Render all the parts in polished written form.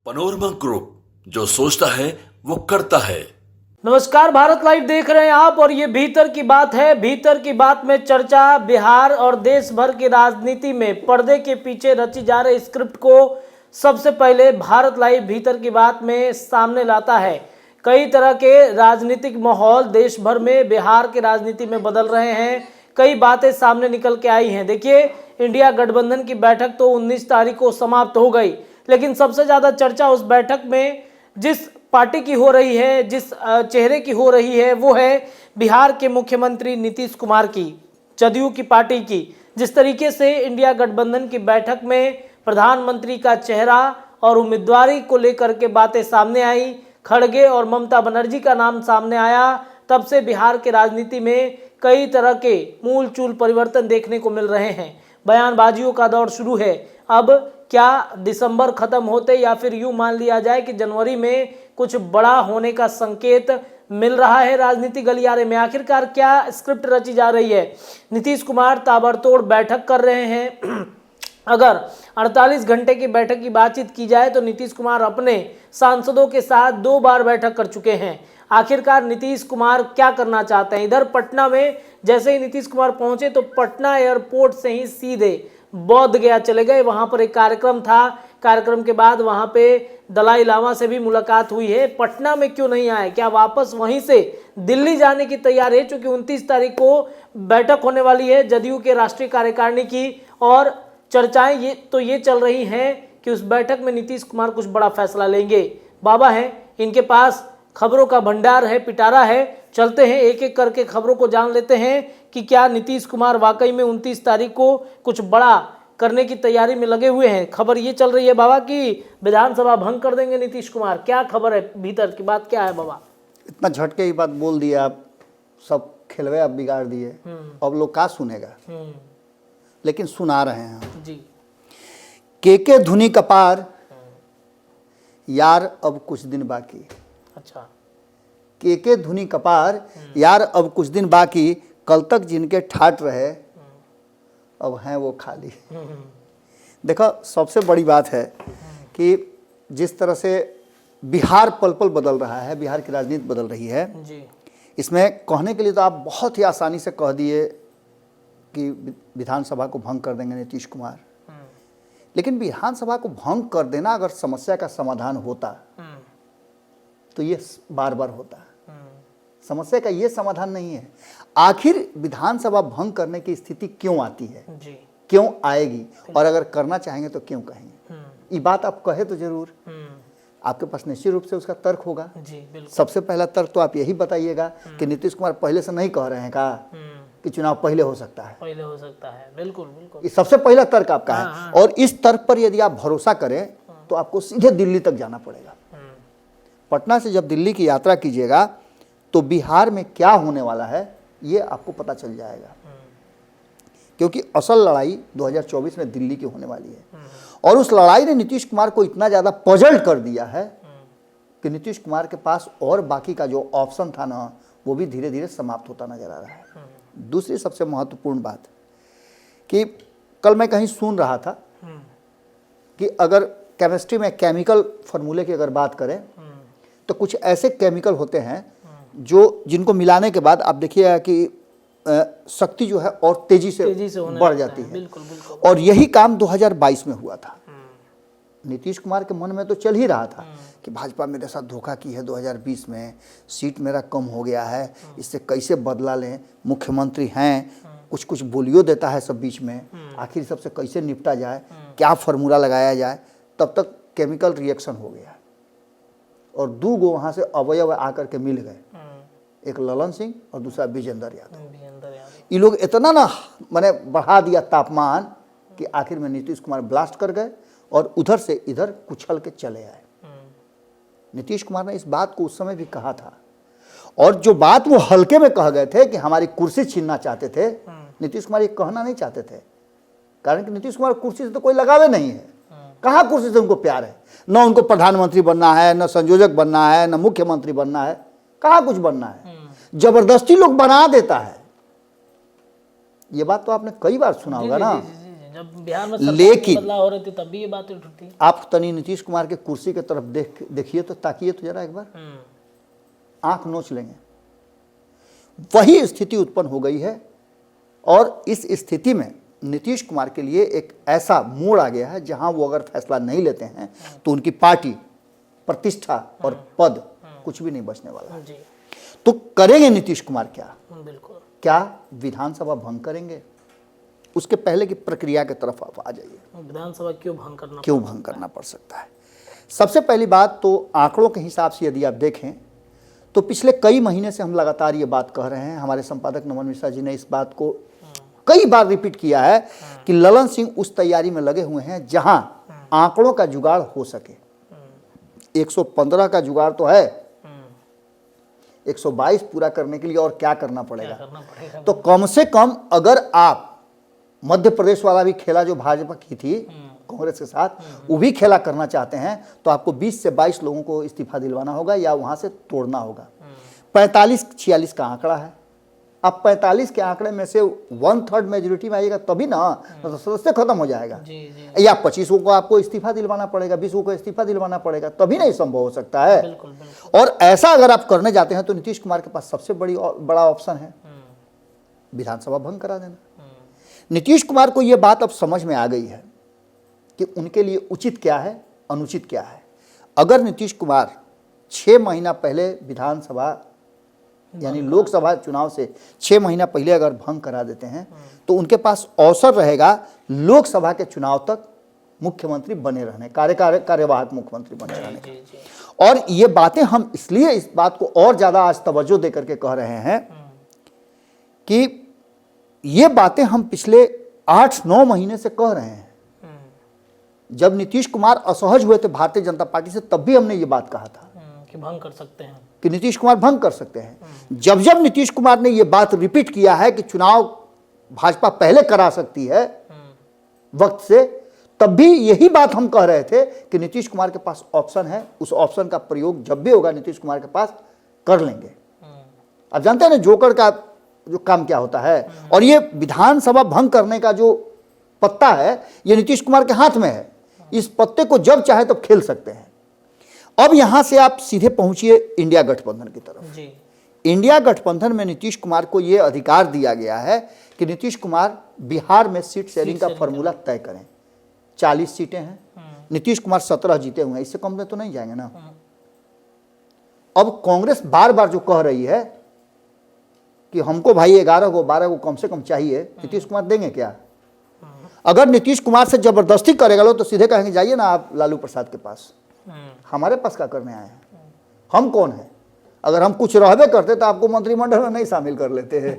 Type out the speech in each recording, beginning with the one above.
Panorama group, जो सोचता है वो करता है। नमस्कार, भारत लाइव देख रहे हैं आप और ये भीतर की बात है। भीतर की बात में चर्चा बिहार और देश भर की राजनीति में पर्दे के पीछे रची जा रही स्क्रिप्ट को सबसे पहले भारत लाइव भीतर की बात में सामने लाता है। कई तरह के राजनीतिक माहौल देश भर में, बिहार की राजनीति में बदल रहे हैं। कई बातें सामने निकल के आई हैं। देखिए, इंडिया गठबंधन की बैठक तो 19 तारीख को समाप्त हो गई, लेकिन सबसे ज़्यादा चर्चा उस बैठक में जिस पार्टी की हो रही है, जिस चेहरे की हो रही है, वो है बिहार के मुख्यमंत्री नीतीश कुमार की, जदयू की पार्टी की। जिस तरीके से इंडिया गठबंधन की बैठक में प्रधानमंत्री का चेहरा और उम्मीदवारी को लेकर के बातें सामने आई, खड़गे और ममता बनर्जी का नाम सामने आया, तब से बिहार के राजनीति में कई तरह के मूल चूल परिवर्तन देखने को मिल रहे हैं। बयानबाजियों का दौर शुरू है। अब क्या दिसंबर खत्म होते या फिर यूं मान लिया जाए कि जनवरी में कुछ बड़ा होने का संकेत मिल रहा है राजनीतिक गलियारे में? आखिरकार क्या स्क्रिप्ट रची जा रही है? नीतीश कुमार ताबड़तोड़ बैठक कर रहे हैं। अगर 48 घंटे की बैठक की बातचीत की जाए तो नीतीश कुमार अपने सांसदों के साथ 2 बार बैठक कर चुके हैं। आखिरकार नीतीश कुमार क्या करना चाहते हैं? इधर पटना में जैसे ही नीतीश कुमार पहुंचे तो पटना एयरपोर्ट से ही सीधे बोध गया चले गए। वहां पर एक कार्यक्रम था। कार्यक्रम के बाद वहां पे दलाई लामा से भी मुलाकात हुई है। पटना में क्यों नहीं आए? क्या वापस वहीं से दिल्ली जाने की तैयारी है? क्योंकि 29 तारीख को बैठक होने वाली है जदयू के राष्ट्रीय कार्यकारिणी की, और चर्चाएं ये चल रही हैं कि उस बैठक में नीतीश कुमार कुछ बड़ा फैसला लेंगे। बाबा हैं, इनके पास खबरों का भंडार है, पिटारा है। चलते हैं, एक एक करके खबरों को जान लेते हैं कि क्या नीतीश कुमार वाकई में 29 तारीख को कुछ बड़ा करने की तैयारी में लगे हुए हैं। खबर ये चल रही है बाबा कि विधानसभा भंग कर देंगे नीतीश कुमार। क्या खबर है? भीतर की बात क्या है बाबा? इतना झटके ही बात बोल दिया आप, सब खिलवे आप बिगाड़ दिए। अब लोग का सुनेगा, लेकिन सुना रहे हैं जी। के धुनी कपार यार अब कुछ दिन बाकी। अच्छा। के धुनी कपार यार अब कुछ दिन बाकी, कल तक जिनके ठाट रहे अब हैं वो खाली। देखो, सबसे बड़ी बात है कि जिस तरह से बिहार पल पल बदल रहा है, बिहार की राजनीति बदल रही है जी। इसमें कहने के लिए तो आप बहुत ही आसानी से कह दिए कि विधानसभा को भंग कर देंगे नीतीश कुमार। लेकिन विधानसभा को भंग कर देना अगर समस्या का समाधान होता तो ये बार बार होता। समस्या का ये समाधान नहीं है। आखिर विधानसभा भंग करने की स्थिति क्यों आती है जी। क्यों आएगी, और अगर करना चाहेंगे तो क्यों कहेंगे? ये बात आप कहे तो जरूर, आपके पास निश्चित रूप से उसका तर्क होगा। जी, बिल्कुल। सबसे पहला तर्क तो आप यही बताइएगा कि नीतीश कुमार पहले से नहीं कह रहे हैं का कि चुनाव पहले हो सकता है। पहले हो सकता है, बिल्कुल बिल्कुल। ये सबसे पहला तर्क आपका है। और इस तर्क पर यदि आप भरोसा करें तो आपको सीधे दिल्ली तक जाना पड़ेगा। पटना से जब दिल्ली की यात्रा कीजिएगा तो बिहार में क्या होने वाला है ये आपको पता चल जाएगा, क्योंकि असल लड़ाई 2024 में दिल्ली की होने वाली है। और उस लड़ाई ने नीतीश कुमार को इतना ज़्यादा पजल्ड कर दिया है कि नीतीश कुमार के पास और बाकी का जो ऑप्शन था ना, वो भी धीरे धीरे समाप्त होता नजर आ रहा है। दूसरी सबसे महत्वपूर्ण बात कि कल मैं कहीं सुन रहा था कि अगर केमिस्ट्री में केमिकल फार्मूले की अगर बात करें तो कुछ ऐसे केमिकल होते हैं जिनको मिलाने के बाद आप देखिएगा कि शक्ति जो है और तेजी से बढ़ जाती है। बिल्कुल बिल्कुल। और यही काम 2022 में हुआ था। नीतीश कुमार के मन में तो चल ही रहा था कि भाजपा मेरे साथ धोखा की है 2020 में, सीट मेरा कम हो गया है, इससे कैसे बदला लें, मुख्यमंत्री हैं, कुछ कुछ बोलियो देता है सब बीच में, आखिर सबसे कैसे निपटा जाए, क्या फार्मूला लगाया जाए। तब तक केमिकल रिएक्शन हो गया और 2 गो वहाँ से अवयव आकर के मिल गए, एक ललन सिंह और दूसरा विजेंद्र यादव। ये लोग इतना ना मैंने बढ़ा दिया तापमान कि आखिर में नीतीश कुमार ब्लास्ट कर गए और उधर से इधर कुचल के चले आए। नीतीश कुमार ने इस बात को उस समय भी कहा था, और जो बात वो हल्के में कह गए थे कि हमारी कुर्सी छीनना चाहते थे, नीतीश कुमार ये कहना नहीं चाहते थे। कारण कि नीतीश कुमार कुर्सी से तो कोई लगावे नहीं है। कहाँ कुर्सी से उनको प्यार है? न उनको प्रधानमंत्री बनना है, न संयोजक बनना है, न मुख्यमंत्री बनना है, कहाँ कुछ बनना है। जबरदस्ती लोग बना देता है। ये बात तो आपने कई बार सुना होगा ना। जब बिहार में सरकार लेकिन बदलाव हो रही थी तब भी ये बातें उठती है। आप तनी नीतीश कुमार के कुर्सी की तरफ देखिए तो, ताकिए तो जरा एक बार, आंख नोच लेंगे। वही स्थिति उत्पन्न हो गई है और इस स्थिति में नीतीश कुमार के लिए एक ऐसा मोड़ आ गया है जहां वो अगर फैसला नहीं लेते हैं तो उनकी पार्टी, प्रतिष्ठा और पद कुछ भी नहीं बचने वाला है। जी तो करेंगे नीतीश कुमार क्या? बिल्कुल। क्या विधानसभा भंग करेंगे? उसके पहले की प्रक्रिया की तरफ आप आ जाइए। विधानसभा क्यों भंग करना पड़ सकता है? सबसे पहली बात तो आंकड़ों के हिसाब से यदि आप देखें तो पिछले कई महीने से हम लगातार ये बात कह रहे हैं। हमारे संपादक नमन मिश्रा जी ने इस बात को कई बार रिपीट किया है कि ललन सिंह उस तैयारी में लगे हुए हैं जहां आंकड़ों का जुगाड़ हो सके। 115 का जुगाड़ तो है, 122 पूरा करने के लिए और क्या करना पड़ेगा? तो कम से कम अगर आप मध्य प्रदेश वाला भी खेला जो भाजपा की थी कांग्रेस के साथ, वो भी खेला करना चाहते हैं तो आपको 20 से 22 लोगों को इस्तीफा दिलवाना होगा या वहां से तोड़ना होगा। 45-46 का आंकड़ा है। अब 45 के आंकड़े में से 1/3 मेजोरिटी में आएगा तभी ना, तो सदस्य खत्म हो जाएगा। या 25 को आपको इस्तीफा दिलवाना पड़ेगा, 20 को इस्तीफा दिलवाना पड़ेगा, तभी नहीं संभव हो सकता है। बिल्कुल। और ऐसा अगर आप करने जाते हैं तो नीतीश कुमार के पास सबसे बड़ा ऑप्शन है विधानसभा भंग करा देना। नीतीश कुमार को यह बात अब समझ में आ गई है कि उनके लिए उचित क्या है, अनुचित क्या है। अगर नीतीश कुमार 6 महीना पहले विधानसभा यानी लोकसभा चुनाव से 6 महीना पहले अगर भंग करा देते हैं तो उनके पास अवसर रहेगा लोकसभा के चुनाव तक मुख्यमंत्री बने रहने, कार्यवाहक मुख्यमंत्री बने रहने का। और ये बातें हम इसलिए इस बात को और ज्यादा आज तवज्जो देकर के कह रहे हैं कि ये बातें हम पिछले 8-9 महीने से कह रहे हैं। जब नीतीश कुमार असहज हुए थे भारतीय जनता पार्टी से तब भी हमने ये बात कहा था कि भंग कर सकते हैं, कि नीतीश कुमार भंग कर सकते हैं। जब जब नीतीश कुमार ने ये बात रिपीट किया है कि चुनाव भाजपा पहले करा सकती है वक्त से, तब भी यही बात हम कह रहे थे कि नीतीश कुमार के पास ऑप्शन है, उस ऑप्शन का प्रयोग जब भी होगा नीतीश कुमार के पास कर लेंगे। आप जानते हैं ना जोकर का जो काम क्या होता है, और ये विधानसभा भंग करने का जो पत्ता है ये नीतीश कुमार के हाथ में है। इस पत्ते को जब चाहे तब खेल सकते हैं। अब यहां से आप सीधे पहुंचिए इंडिया गठबंधन की तरफ। जी। इंडिया गठबंधन में नीतीश कुमार को यह अधिकार दिया गया है कि नीतीश कुमार बिहार में सीट शेयरिंग का फॉर्मूला तय करें। 40 सीटें हैं, नीतीश कुमार 17 जीते हुए हैं, इससे कम में तो नहीं जाएंगे ना। अब कांग्रेस बार बार जो कह रही है कि हमको भाई 11 को 12 को कम से कम चाहिए, नीतीश कुमार देंगे क्या? अगर नीतीश कुमार से जबरदस्ती करेगा लोग तो सीधे कहेंगे जाइए ना आप लालू प्रसाद के पास, हमारे पास क्या करने आए हैं, हम कौन है? अगर हम कुछ रहबे करते तो आपको मंत्रिमंडल में नहीं शामिल कर लेते हैं।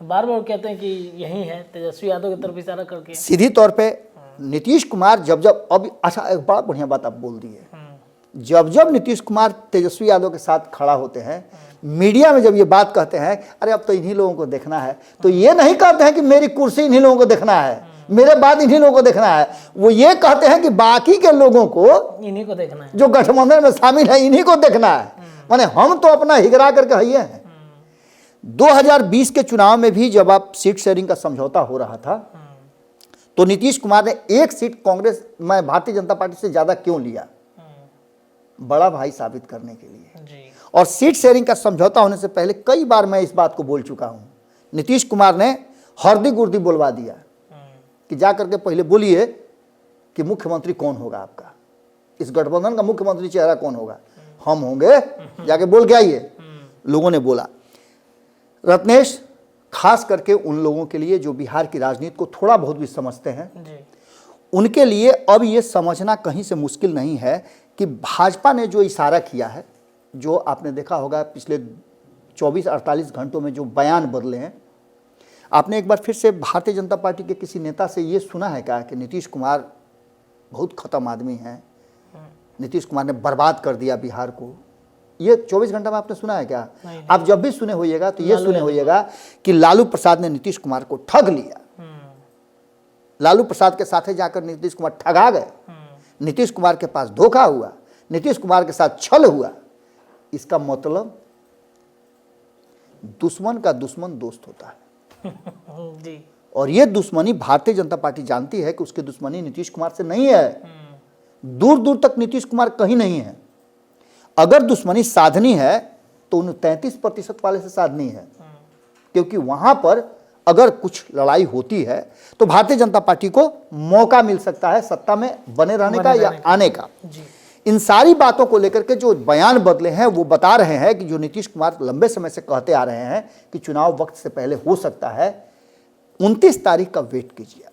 बार बार कहते हैं कि यही है, तेजस्वी यादव की तरफ इशारा करके। सीधी तौर पे नीतीश कुमार जब अब अच्छा एक बड़ा बढ़िया बात आप बोल दी है, जब नीतीश कुमार तेजस्वी यादव के साथ खड़ा होते हैं मीडिया में, जब ये बात कहते हैं अरे अब तो इन्हीं लोगों को देखना है, तो ये नहीं कहते हैं कि मेरी कुर्सी इन्हीं लोगों को देखना है, मेरे बाद इन्हीं लोगों को देखना है। वो ये कहते हैं कि बाकी के लोगों को, इन्हीं को देखना है, जो गठबंधन में शामिल है इन्हीं को देखना है। माने हम तो अपना हिगरा करके हइए हैं। 2020 के चुनाव में भी जब आप सीट शेयरिंग का समझौता हो रहा था तो नीतीश कुमार ने एक सीट कांग्रेस में भारतीय जनता पार्टी से ज्यादा क्यों लिया? बड़ा भाई साबित करने के लिए। जी। और सीट शेयरिंग का समझौता होने से पहले कई बार मैं इस बात को बोल चुका हूं। नीतीश कुमार ने हरदी गुर्दी बोलवा दिया कि जा करके पहले बोलिए कि मुख्यमंत्री कौन होगा आपका, इस गठबंधन का मुख्यमंत्री चेहरा कौन होगा? हम होंगे, जाके बोल के आइए। लोगों ने बोला। रत्नेश, खास करके उन लोगों के लिए जो बिहार की राजनीति को थोड़ा बहुत भी समझते हैं, उनके लिए अब ये समझना कहीं से मुश्किल नहीं है कि भाजपा ने जो इशारा किया है, जो आपने देखा होगा पिछले 24-48 घंटों में जो बयान बदले हैं। आपने एक बार फिर से भारतीय जनता पार्टी के किसी नेता से ये सुना है क्या कि नीतीश कुमार बहुत खत्म आदमी हैं, नीतीश कुमार ने बर्बाद कर दिया बिहार को? ये 24 घंटा में आपने सुना है क्या? आप जब भी सुने होइएगा तो ये सुने होइएगा कि लालू प्रसाद ने नीतीश कुमार को ठग लिया, लालू प्रसाद के साथ जाकर नीतीश कुमार ठगा गए, नीतीश कुमार के पास धोखा हुआ, नीतीश कुमार के साथ छल हुआ। इसका मतलब दुश्मन का दुश्मन दोस्त होता है। जी। और ये दुश्मनी भारतीय जनता पार्टी जानती है कि उसकी दुश्मनी नीतीश कुमार से नहीं है, दूर दूर तक नीतीश कुमार कहीं नहीं है। अगर दुश्मनी साधनी है तो उन 33% वाले से साधनी है, क्योंकि वहां पर अगर कुछ लड़ाई होती है तो भारतीय जनता पार्टी को मौका मिल सकता है सत्ता में बने रहने का या आने का। इन सारी बातों को लेकर के जो बयान बदले हैं वो बता रहे हैं कि जो नीतीश कुमार लंबे समय से कहते आ रहे हैं कि चुनाव वक्त से पहले हो सकता है, 29 तारीख का वेट कीजिए।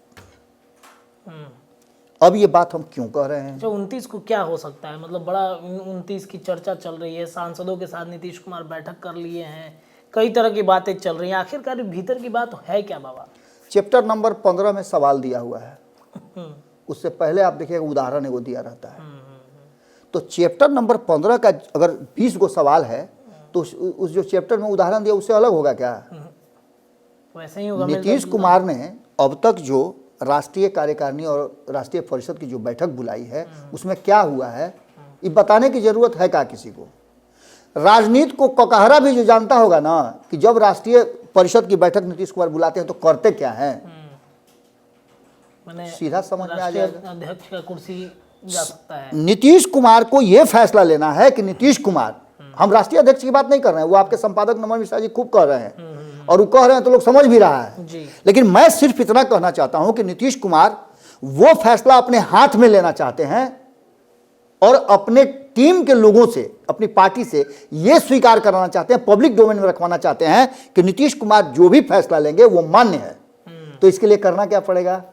अब ये बात हम क्यों कह रहे हैं? जो 29 को क्या हो सकता है, मतलब बड़ा 29 की चर्चा चल रही है, सांसदों के साथ नीतीश कुमार बैठक कर लिए हैं, कई तरह की बातें चल रही हैं, आखिरकार भीतर की बात है क्या बाबा? चैप्टर नंबर 15 में सवाल दिया हुआ है, उससे पहले आप देखिए उदाहरण एगो दिया रहता है। तो चैप्टर नंबर 15 का अगर 20 गो सवाल है तो उस जो चैप्टर में उदाहरण दिया उससे अलग होगा क्या? वैसे ही होगा। नीतीश कुमार ने अब तक जो राष्ट्रीय कार्यकारिणी और राष्ट्रीय परिषद की जो बैठक बुलाई है उसमें क्या हुआ है ये बताने की जरूरत है क्या किसी को? राजनीति को ककहरा भी जो जानता होगा ना कि जब राष्ट्रीय परिषद की बैठक नीतीश कुमार बुलाते हैं तो करते क्या हैं, सीधा समझ में आ जाएगा। अध्यक्ष का कुर्सी जा सकता है। नीतीश कुमार को यह फैसला लेना है कि नीतीश कुमार, हम राष्ट्रीय अध्यक्ष की बात नहीं कर रहे हैं, वो आपके संपादक नमन मिश्रा जी खूब कह रहे हैं और वो कह रहे हैं तो लोग समझ भी रहा है जी। लेकिन मैं सिर्फ इतना कहना चाहता हूं कि नीतीश कुमार वो फैसला अपने हाथ में लेना चाहते हैं और अपने टीम के लोगों से, अपनी पार्टी से यह स्वीकार कराना चाहते हैं, पब्लिक डोमेन में रखवाना चाहते हैं कि नीतीश कुमार जो भी फैसला लेंगे वो मान्य है। तो इसके लिए करना क्या पड़ेगा?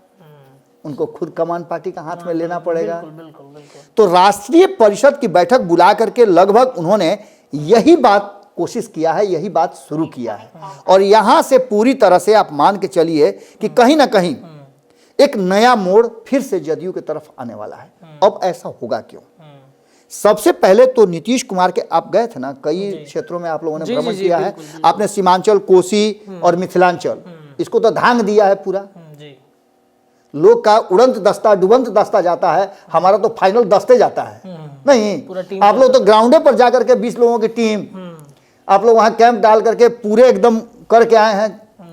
उनको खुद कमान पार्टी का हाथ में लेना पड़ेगा। बिल्कुल। तो राष्ट्रीय परिषद की बैठक बुला करके लगभग उन्होंने यही बात कोशिश किया है, यही बात शुरू किया है और यहां से पूरी तरह से आप मान के चलिए कि कहीं ना कहीं एक नया मोड़ फिर से जदयू की तरफ आने वाला है। अब ऐसा होगा क्यों? सबसे पहले तो नीतीश कुमार के, आप गए थे ना कई क्षेत्रों में, आप लोगों ने भ्रमण किया है, आपने सीमांचल, कोसी और मिथिलांचल, इसको तो धांग दिया है पूरा। लोग का उड़ंत दस्ता डुबंत दस्ता जाता है, हमारा तो फाइनल दस्ते जाता है। नहीं, आप लोग तो ग्राउंडे पर जाकर के 20 लोगों की टीम, आप लोग वहां कैंप डाल करके पूरे एकदम करके आए हैं।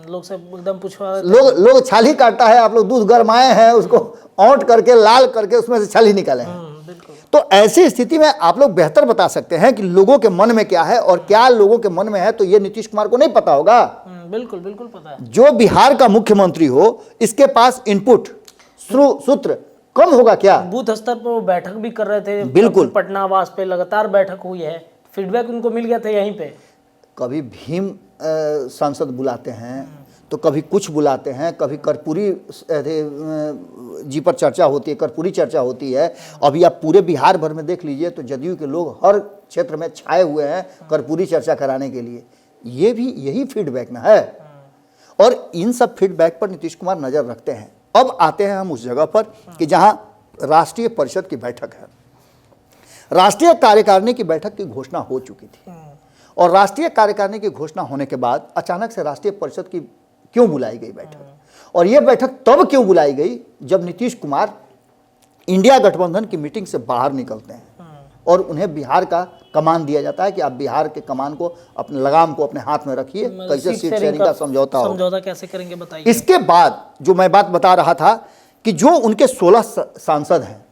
लोग से एकदम पूछवा, लोग छाली काटता है, आप लोग दूध गरमाए हैं, उसको औंट करके लाल करके उसमें से छाली निकाले हैं। तो ऐसी स्थिति में आप लोग बेहतर बता सकते हैं कि लोगों के मन में क्या है और क्या लोगों के मन में है, तो ये नीतीश कुमार को नहीं पता होगा। बिल्कुल पता है। जो बिहार का मुख्यमंत्री हो इसके पास इनपुट सूत्र कम होगा क्या? बूथ स्तर पर वो बैठक भी कर रहे थे, बिल्कुल पटना आवास पे लगातार बैठक हुई है, फीडबैक उनको मिल गया था यहीं पे। कभी भीम सांसद बुलाते हैं तो कभी कुछ बुलाते हैं, कभी कर्पूरी जी पर चर्चा होती है, कर्पूरी चर्चा होती है। अभी आप पूरे बिहार भर में देख लीजिए तो जदयू के लोग हर क्षेत्र में छाए हुए हैं कर्पूरी चर्चा कराने के लिए। ये भी यही फीडबैक ना है और इन सब फीडबैक पर नीतीश कुमार नजर रखते हैं। अब आते हैं हम उस जगह पर कि जहां राष्ट्रीय परिषद की बैठक है। राष्ट्रीय कार्यकारिणी की बैठक की घोषणा हो चुकी थी और राष्ट्रीय कार्यकारिणी की घोषणा होने के बाद अचानक से राष्ट्रीय परिषद की क्यों बुलाई गई बैठक? और यह बैठक तब क्यों बुलाई गई जब नीतीश कुमार इंडिया गठबंधन की मीटिंग से बाहर निकलते हैं और उन्हें बिहार का कमान दिया जाता है कि आप बिहार के कमान को, अपने लगाम को अपने हाथ में रखिए, कैसे सीट शेयरिंग का समझौता कैसे करेंगे बताइए। इसके बाद जो मैं बात बता रहा था कि जो उनके 16 सांसद हैं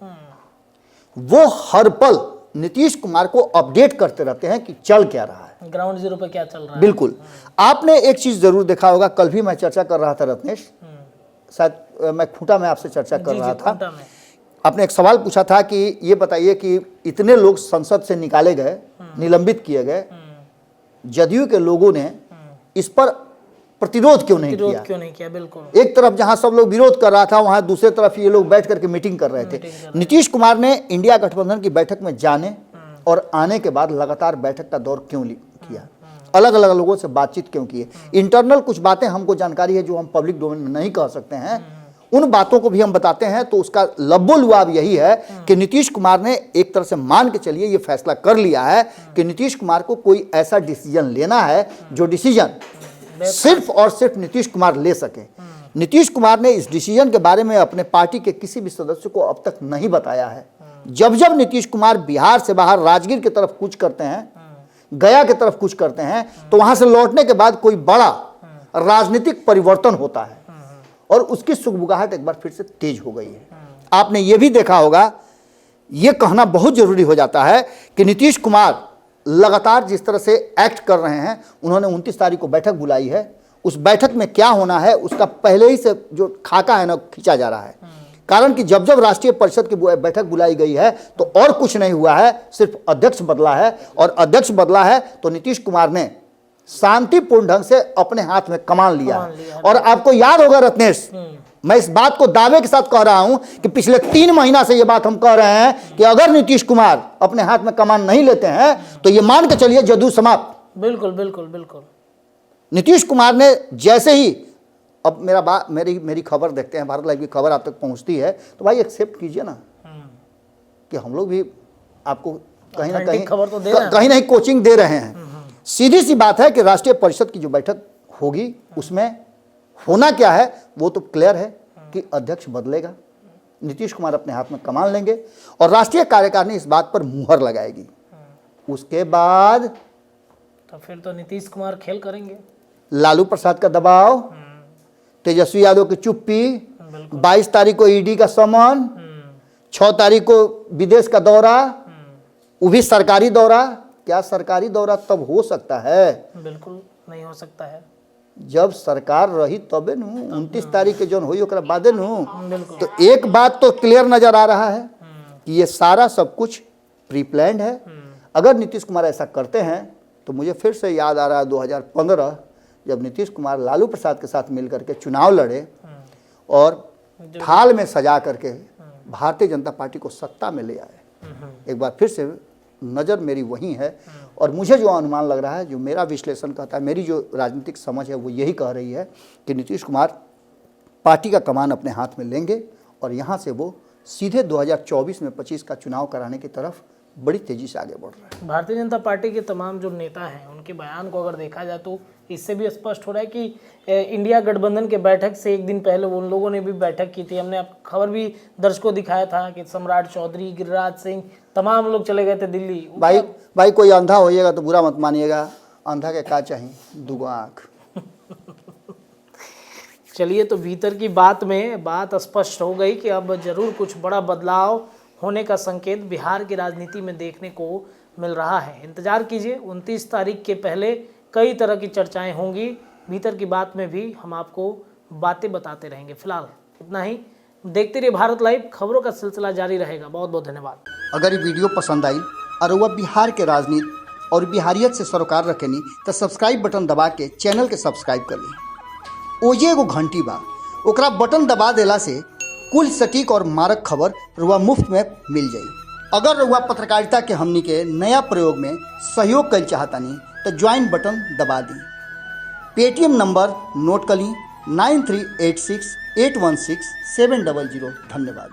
वो हर पल नीतीश कुमार को अपडेट करते रहते हैं कि चल क्या रहा है, ग्राउंड जीरो पे क्या चल रहा है। बिल्कुल। आपने एक चीज जरूर देखा होगा, कल भी मैं चर्चा कर रहा था रत्नेश, शायद मैं खूंटा में आपसे चर्चा कर रहा था, आपने एक सवाल पूछा था कि ये बताइए कि इतने लोग संसद से निकाले गए, निलंबित किए गए, जदयू के लोगों ने इस पर प्रतिरोध क्यों नहीं किया? बिल्कुल। एक तरफ जहां सब लोग विरोध कर रहा था वहां दूसरे तरफ ये लोग बैठ करके मीटिंग कर रहे थे। नीतीश कुमार ने इंडिया गठबंधन की बैठक में जाने और आने के बाद लगातार बैठक का दौर क्यों किया, अलग अलग लोगों से बातचीत क्यों की? इंटरनल कुछ बातें हमको जानकारी है जो हम पब्लिक डोमेन में नहीं कह सकते हैं, उन बातों को भी हम बताते हैं। तो उसका लब्बो-लुआब यही है कि नीतीश कुमार ने एक तरह से मान के चलिए ये फैसला कर लिया है कि नीतीश कुमार को कोई ऐसा डिसीजन लेना है जो डिसीजन सिर्फ और सिर्फ नीतीश कुमार ले सके। नीतीश कुमार ने इस डिसीजन के बारे में अपने पार्टी के किसी भी सदस्य को अब तक नहीं बताया है। जब जब नीतीश कुमार बिहार से बाहर राजगीर की तरफ कूच करते हैं, गया की तरफ कूच करते हैं, तो वहां से लौटने के बाद कोई बड़ा राजनीतिक परिवर्तन होता है और उसकी सुगबुगाहट एक बार फिर से तेज हो गई है। आपने ये भी देखा होगा, ये कहना बहुत जरूरी हो जाता है कि नीतीश कुमार लगातार जिस तरह से एक्ट कर रहे हैं, उन्होंने 29 तारीख को बैठक बुलाई है, उस बैठक में क्या होना है उसका पहले ही से जो खाका है ना खींचा जा रहा है। कारण कि जब जब राष्ट्रीय परिषद की बैठक बुलाई गई है तो और कुछ नहीं हुआ है, सिर्फ अध्यक्ष बदला है, और अध्यक्ष बदला है तो नीतीश कुमार ने शांतिपूर्ण ढंग से अपने हाथ में कमान लिया है। और आपको याद होगा रत्नेश, मैं इस बात को दावे के साथ कह रहा हूं कि पिछले 3 महीना से यह बात हम कह रहे हैं कि अगर नीतीश कुमार अपने हाथ में कमान नहीं लेते हैं तो ये मान के चलिए जदू समाप्त। बिल्कुल बिल्कुल बिल्कुल। नीतीश कुमार ने जैसे ही, अब मेरी खबर देखते हैं, भारत लाइव की खबर आप तक पहुंचती है तो भाई एक्सेप्ट कीजिए ना कि हम लोग भी आपको कहीं ना कहीं खबर तो कहीं ना कोचिंग दे रहे हैं। सीधी सी बात है कि राष्ट्रीय परिषद की जो बैठक होगी उसमें होना क्या है वो तो क्लियर है कि अध्यक्ष बदलेगा, नीतीश कुमार अपने हाथ में कमान लेंगे और राष्ट्रीय कार्यकारिणी इस बात पर मुहर लगाएगी। उसके बाद तो फिर तो नीतीश कुमार खेल करेंगे। लालू प्रसाद का दबाव, तेजस्वी यादव की चुप्पी, 22 तारीख को ईडी का समन, 6 तारीख को विदेश का दौरा, वो भी सरकारी दौरा। क्या सरकारी दौरा तब हो सकता है? बिल्कुल नहीं हो सकता है। जब सरकार रही तबे नु, 29 तारीख के जौन हुई ओकरा बादे नु। तो एक बात तो क्लियर नजर आ रहा है कि ये सारा सब कुछ प्री प्लान्ड है। अगर नीतीश कुमार ऐसा करते हैं तो मुझे फिर से याद आ रहा है 2015 जब नीतीश कुमार लालू प्रसाद के साथ मिलकर के चुनाव लड़े और थाल में सजा करके भारतीय जनता पार्टी को सत्ता में ले आए। एक बार फिर से नज़र मेरी वही है और मुझे जो अनुमान लग रहा है, जो मेरा विश्लेषण कहता है, मेरी जो राजनीतिक समझ है वो यही कह रही है कि नीतीश कुमार पार्टी का कमान अपने हाथ में लेंगे और यहाँ से वो सीधे 2024 में 25 का चुनाव कराने की तरफ बड़ी तेजी से आगे बढ़ रहा है। भारतीय जनता पार्टी के तमाम जो नेता हैं उनके बयान को अगर देखा जाए तो इससे भी स्पष्ट हो रहा है कि इंडिया गठबंधन के बैठक से एक दिन पहले उन लोगों ने भी बैठक की थी। हमने खबर भी दर्शकों दिखाया था कि सम्राट चौधरी, गिरिराज सिंह, तमाम लोग चले गए थे दिल्ली। भाई कोई अंधा होइएगा तो बुरा मत मानिएगा, अंधा के का चाहिए दुगो आँख। चलिए, तो भीतर की बात में बात स्पष्ट हो गई कि अब जरूर कुछ बड़ा बदलाव होने का संकेत बिहार की राजनीति में देखने को मिल रहा है। इंतजार कीजिए, 29 तारीख के पहले कई तरह की चर्चाएं होंगी। भीतर की बात में भी हम आपको बातें बताते रहेंगे। फिलहाल इतना ही। देखते रहिए भारत लाइव, खबरों का सिलसिला जारी रहेगा। बहुत बहुत धन्यवाद। अगर ये वीडियो पसंद आई और वह बिहार के राजनीति और बिहारियत से सरोकार रखेनी तो सब्सक्राइब बटन दबा के चैनल के सब्सक्राइब कर ली। ओजे एगो घंटी बा, ओकरा बटन दबा देला से कुल सटीक और मारक खबर रुआ मुफ्त में मिल जाई। अगर रुआ पत्रकारिता के हमनी के नया प्रयोग में सहयोग कर चाहतानी तो ज्वाइन बटन दबा दी। पेटीएम नंबर नोट कर ली 9386816700। धन्यवाद।